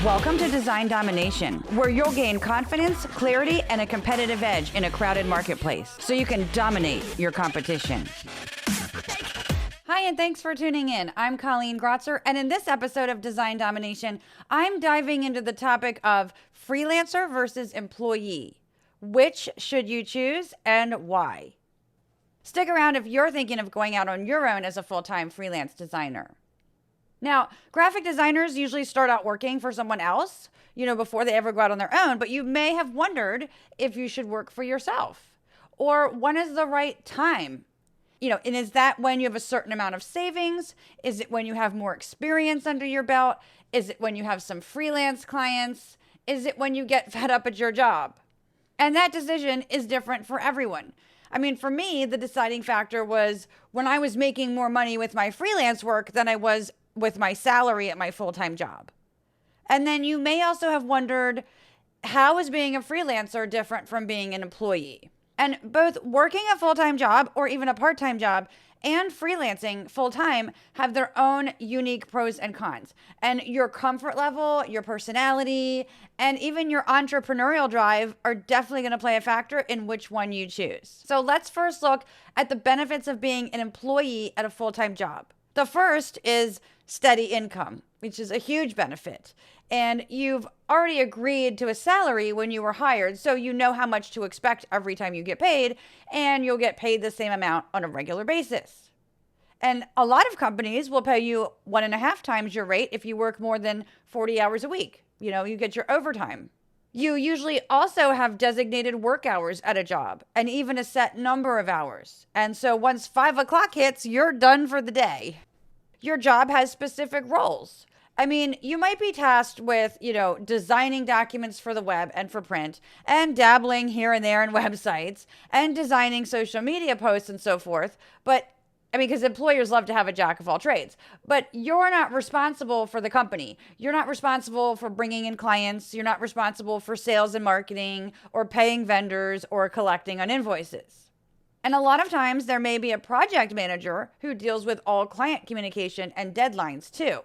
Welcome to Design Domination, where you'll gain confidence, clarity, and a competitive edge in a crowded marketplace so you can dominate your competition. Hi, and thanks for tuning in. I'm Colleen Grotzer, and in this episode of Design Domination, I'm diving into the topic of freelancer versus employee. Which should you choose and why? Stick around if you're thinking of going out on your own as a full-time freelance designer. Now, graphic designers usually start out working for someone else, before they ever go out on their own, but you may have wondered if you should work for yourself or when is the right time? And is that when you have a certain amount of savings? Is it when you have more experience under your belt? Is it when you have some freelance clients? Is it when you get fed up at your job? And that decision is different for everyone. For me, the deciding factor was when I was making more money with my freelance work than I was with my salary at my full-time job. And then you may also have wondered, how is being a freelancer different from being an employee? And both working a full-time job or even a part-time job and freelancing full-time have their own unique pros and cons. And your comfort level, your personality, and even your entrepreneurial drive are definitely going to play a factor in which one you choose. So let's first look at the benefits of being an employee at a full-time job. The first is steady income, which is a huge benefit. And you've already agreed to a salary when you were hired, so you know how much to expect every time you get paid, and you'll get paid the same amount on a regular basis. And a lot of companies will pay you 1.5 times your rate if you work more than 40 hours a week. You get your overtime. You usually also have designated work hours at a job and even a set number of hours. And so once 5 o'clock hits, you're done for the day. Your job has specific roles. You might be tasked with, designing documents for the web and for print and dabbling here and there in websites and designing social media posts and so forth. But because employers love to have a jack of all trades, but you're not responsible for the company. You're not responsible for bringing in clients. You're not responsible for sales and marketing or paying vendors or collecting on invoices. And a lot of times there may be a project manager who deals with all client communication and deadlines too.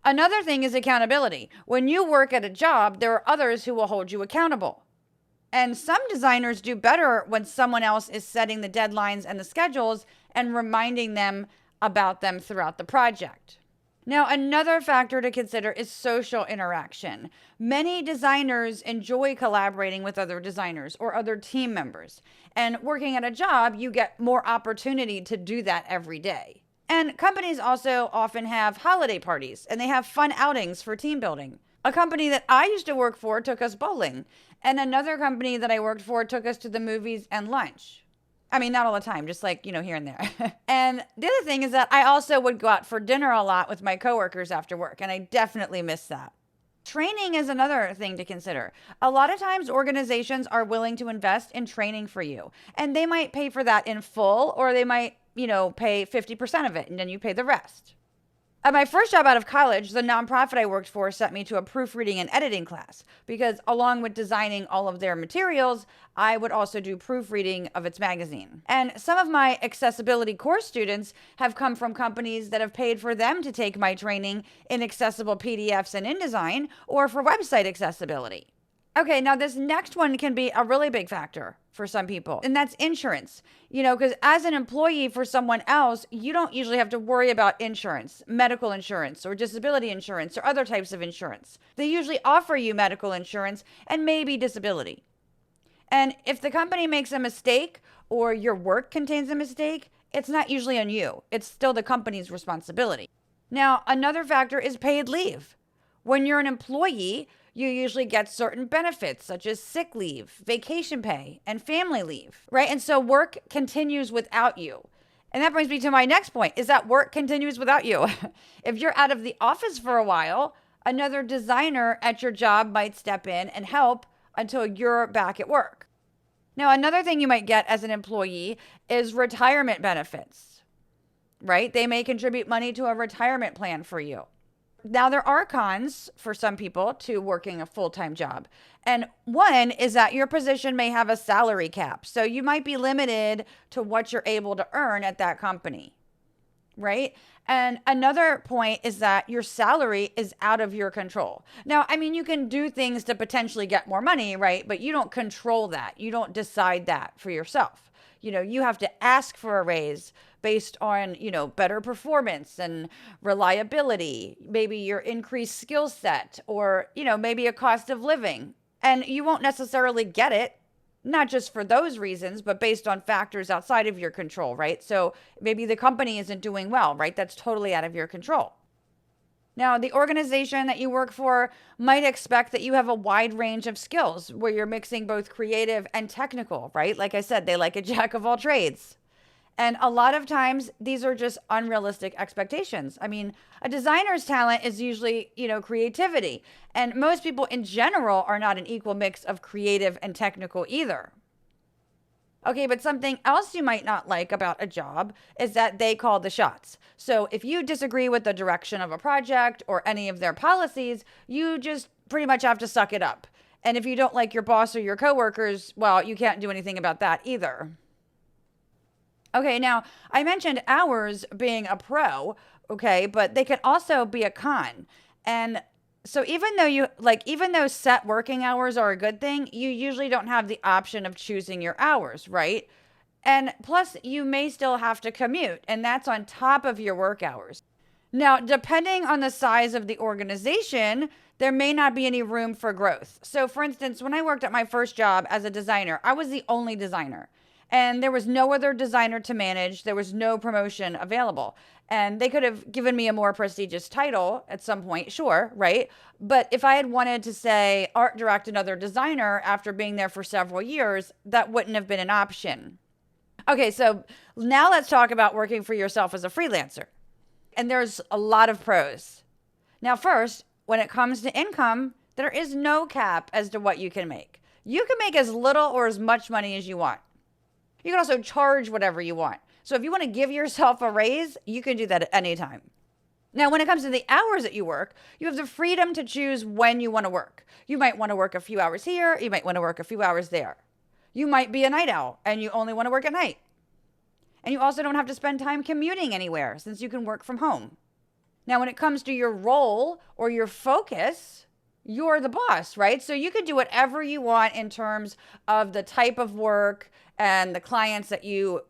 Another thing is accountability. When you work at a job, there are others who will hold you accountable. And some designers do better when someone else is setting the deadlines and the schedules and reminding them about them throughout the project. Now, another factor to consider is social interaction. Many designers enjoy collaborating with other designers or other team members. And working at a job, you get more opportunity to do that every day. And companies also often have holiday parties and they have fun outings for team building. A company that I used to work for took us bowling, and another company that I worked for took us to the movies and lunch. Not all the time, just here and there. And the other thing is that I also would go out for dinner a lot with my coworkers after work, and I definitely miss that. Training is another thing to consider. A lot of times organizations are willing to invest in training for you, and they might pay for that in full, or they might, pay 50% of it, and then you pay the rest. At my first job out of college, the nonprofit I worked for sent me to a proofreading and editing class because along with designing all of their materials, I would also do proofreading of its magazine. And some of my accessibility course students have come from companies that have paid for them to take my training in accessible PDFs and InDesign or for website accessibility. Okay, now this next one can be a really big factor for some people, and that's insurance. Because as an employee for someone else, you don't usually have to worry about insurance, medical insurance or disability insurance or other types of insurance. They usually offer you medical insurance and maybe disability. And if the company makes a mistake or your work contains a mistake, it's not usually on you. It's still the company's responsibility. Now, another factor is paid leave. When you're an employee, you usually get certain benefits such as sick leave, vacation pay, and family leave, right? And so work continues without you. And that brings me to my next point, is that work continues without you. If you're out of the office for a while, another designer at your job might step in and help until you're back at work. Now, another thing you might get as an employee is retirement benefits, right? They may contribute money to a retirement plan for you. Now, there are cons for some people to working a full-time job. And one is that your position may have a salary cap. So you might be limited to what you're able to earn at that company, right? And another point is that your salary is out of your control. Now, I mean, you can do things to potentially get more money, right? But you don't control that. You don't decide that for yourself. You have to ask for a raise based on, better performance and reliability, maybe your increased skill set, or, maybe a cost of living. And you won't necessarily get it, not just for those reasons, but based on factors outside of your control, right? So maybe the company isn't doing well, right? That's totally out of your control. Now, the organization that you work for might expect that you have a wide range of skills where you're mixing both creative and technical, right? Like I said, they like a jack of all trades. And a lot of times these are just unrealistic expectations. I mean, a designer's talent is usually, creativity. And most people in general are not an equal mix of creative and technical either. Okay, but something else you might not like about a job is that they call the shots. So if you disagree with the direction of a project or any of their policies, you just pretty much have to suck it up. And if you don't like your boss or your coworkers, well, you can't do anything about that either. Okay, now I mentioned hours being a pro, okay, but they can also be a con. And so even though set working hours are a good thing, you usually don't have the option of choosing your hours, right? And plus, you may still have to commute, and that's on top of your work hours. Now, depending on the size of the organization, there may not be any room for growth. So, for instance, when I worked at my first job as a designer, I was the only designer. And there was no other designer to manage. There was no promotion available. And they could have given me a more prestigious title at some point, sure, right? But if I had wanted to say art direct another designer after being there for several years, that wouldn't have been an option. Okay, so now let's talk about working for yourself as a freelancer. And there's a lot of pros. Now, first, when it comes to income, there is no cap as to what you can make. You can make as little or as much money as you want. You can also charge whatever you want. So if you want to give yourself a raise, you can do that at any time. Now, when it comes to the hours that you work, you have the freedom to choose when you want to work. You might want to work a few hours here. You might want to work a few hours there. You might be a night owl and you only want to work at night. And you also don't have to spend time commuting anywhere since you can work from home. Now, when it comes to your role or your focus, you're the boss, right? So you can do whatever you want in terms of the type of work and the clients that you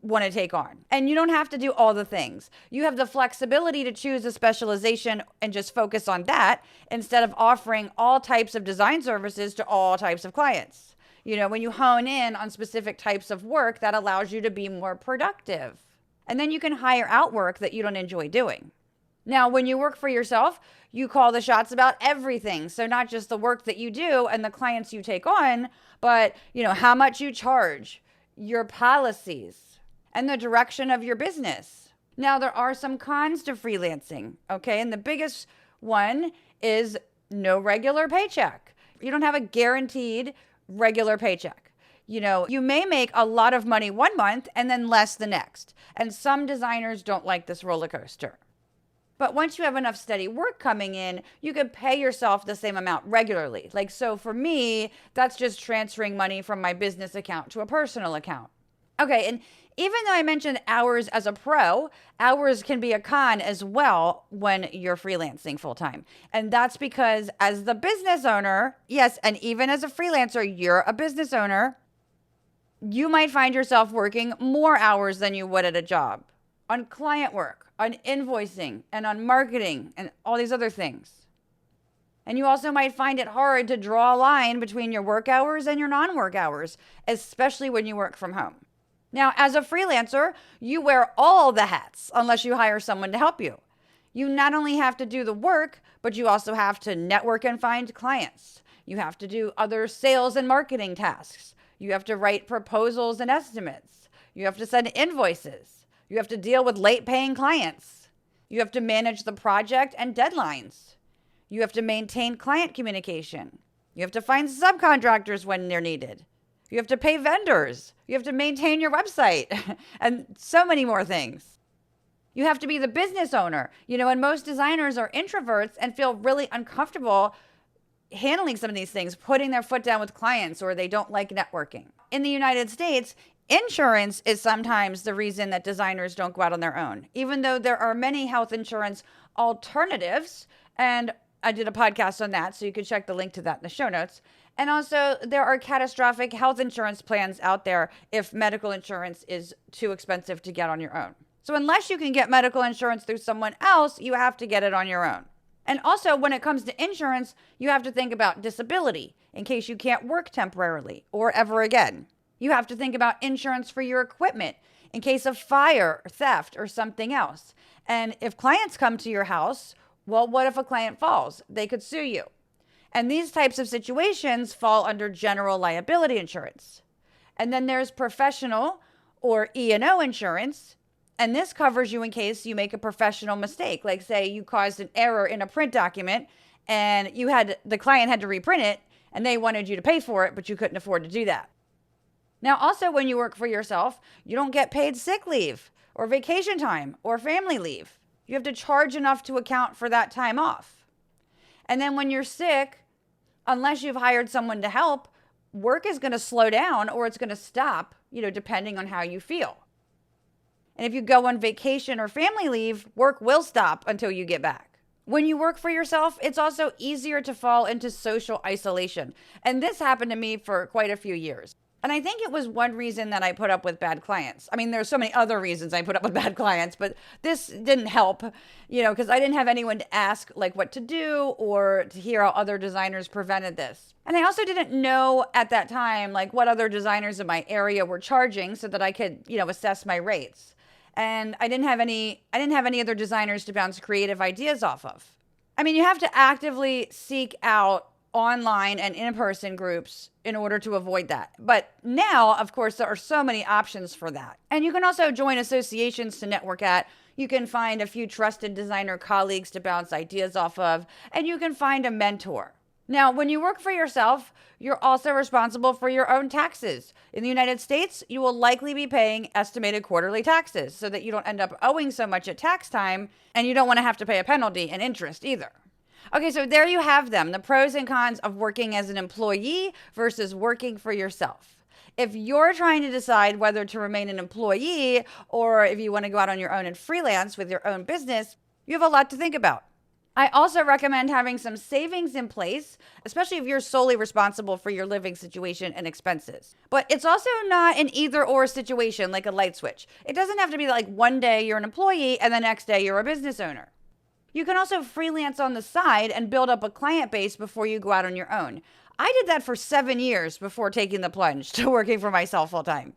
want to take on. And you don't have to do all the things. You have the flexibility to choose a specialization and just focus on that instead of offering all types of design services to all types of clients. When you hone in on specific types of work, that allows you to be more productive. And then you can hire out work that you don't enjoy doing. Now, when you work for yourself, you call the shots about everything. So not just the work that you do and the clients you take on, but, how much you charge, your policies, and the direction of your business. Now, there are some cons to freelancing, okay? And the biggest one is no regular paycheck. You don't have a guaranteed regular paycheck. You may make a lot of money one month and then less the next. And some designers don't like this roller coaster. But once you have enough steady work coming in, you could pay yourself the same amount regularly. So for me, that's just transferring money from my business account to a personal account. Okay, and even though I mentioned hours as a pro, hours can be a con as well when you're freelancing full time. And that's because as the business owner, yes, and even as a freelancer, you're a business owner, you might find yourself working more hours than you would at a job on client work, on invoicing, and on marketing, and all these other things. And you also might find it hard to draw a line between your work hours and your non-work hours, especially when you work from home. Now, as a freelancer, you wear all the hats unless you hire someone to help you. You not only have to do the work, but you also have to network and find clients. You have to do other sales and marketing tasks. You have to write proposals and estimates. You have to send invoices. You have to deal with late paying clients. You have to manage the project and deadlines. You have to maintain client communication. You have to find subcontractors when they're needed. You have to pay vendors. You have to maintain your website and so many more things. You have to be the business owner. And most designers are introverts and feel really uncomfortable handling some of these things, putting their foot down with clients, or they don't like networking. In the United States, Insurance is sometimes the reason that designers don't go out on their own, even though there are many health insurance alternatives. And I did a podcast on that, so you can check the link to that in the show notes. And also, there are catastrophic health insurance plans out there if medical insurance is too expensive to get on your own. So unless you can get medical insurance through someone else, you have to get it on your own. And also, when it comes to insurance, you have to think about disability in case you can't work temporarily or ever again. You have to think about insurance for your equipment in case of fire, or theft, or something else. And if clients come to your house, well, what if a client falls? They could sue you. And these types of situations fall under general liability insurance. And then there's professional or E&O insurance. And this covers you in case you make a professional mistake. Like say you caused an error in a print document and the client had to reprint it and they wanted you to pay for it, but you couldn't afford to do that. Now, also when you work for yourself, you don't get paid sick leave or vacation time or family leave. You have to charge enough to account for that time off. And then when you're sick, unless you've hired someone to help, work is going to slow down or it's going to stop, depending on how you feel. And if you go on vacation or family leave, work will stop until you get back. When you work for yourself, it's also easier to fall into social isolation. And this happened to me for quite a few years. And I think it was one reason that I put up with bad clients. I mean, there's so many other reasons I put up with bad clients, but this didn't help, because I didn't have anyone to ask like what to do or to hear how other designers prevented this. And I also didn't know at that time, like what other designers in my area were charging so that I could, assess my rates. And I didn't have any other designers to bounce creative ideas off of. I mean, you have to actively seek out online and in-person groups in order to avoid that. But now, of course, there are so many options for that. And you can also join associations to network at. You can find a few trusted designer colleagues to bounce ideas off of, and you can find a mentor. Now, when you work for yourself, you're also responsible for your own taxes. In the United States, you will likely be paying estimated quarterly taxes so that you don't end up owing so much at tax time, and you don't want to have to pay a penalty and interest either. Okay, so there you have them, the pros and cons of working as an employee versus working for yourself. If you're trying to decide whether to remain an employee or if you want to go out on your own and freelance with your own business, you have a lot to think about. I also recommend having some savings in place, especially if you're solely responsible for your living situation and expenses. But it's also not an either-or situation like a light switch. It doesn't have to be like one day you're an employee and the next day you're a business owner. You can also freelance on the side and build up a client base before you go out on your own. I did that for 7 years before taking the plunge to working for myself full time.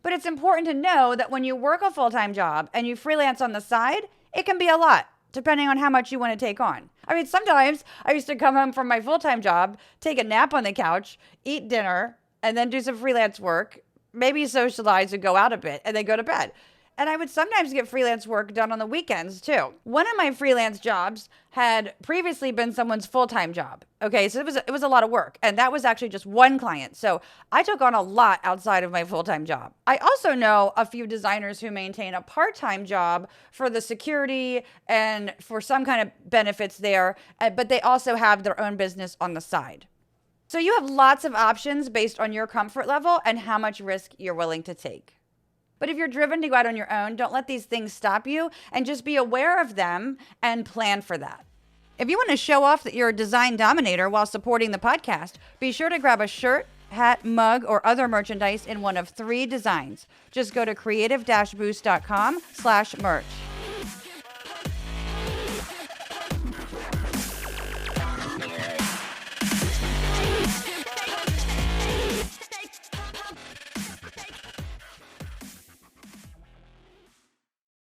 But it's important to know that when you work a full-time job and you freelance on the side, it can be a lot, depending on how much you want to take on. I mean, sometimes I used to come home from my full-time job, take a nap on the couch, eat dinner, and then do some freelance work, maybe socialize and go out a bit, and then go to bed. And I would sometimes get freelance work done on the weekends too. One of my freelance jobs had previously been someone's full-time job. Okay, so it was a lot of work. And that was actually just one client. So I took on a lot outside of my full-time job. I also know a few designers who maintain a part-time job for the security and for some kind of benefits there, but they also have their own business on the side. So you have lots of options based on your comfort level and how much risk you're willing to take. But if you're driven to go out on your own, don't let these things stop you and just be aware of them and plan for that. If you want to show off that you're a design dominator while supporting the podcast, be sure to grab a shirt, hat, mug, or other merchandise in one of 3 designs. Just go to creative-boost.com/merch.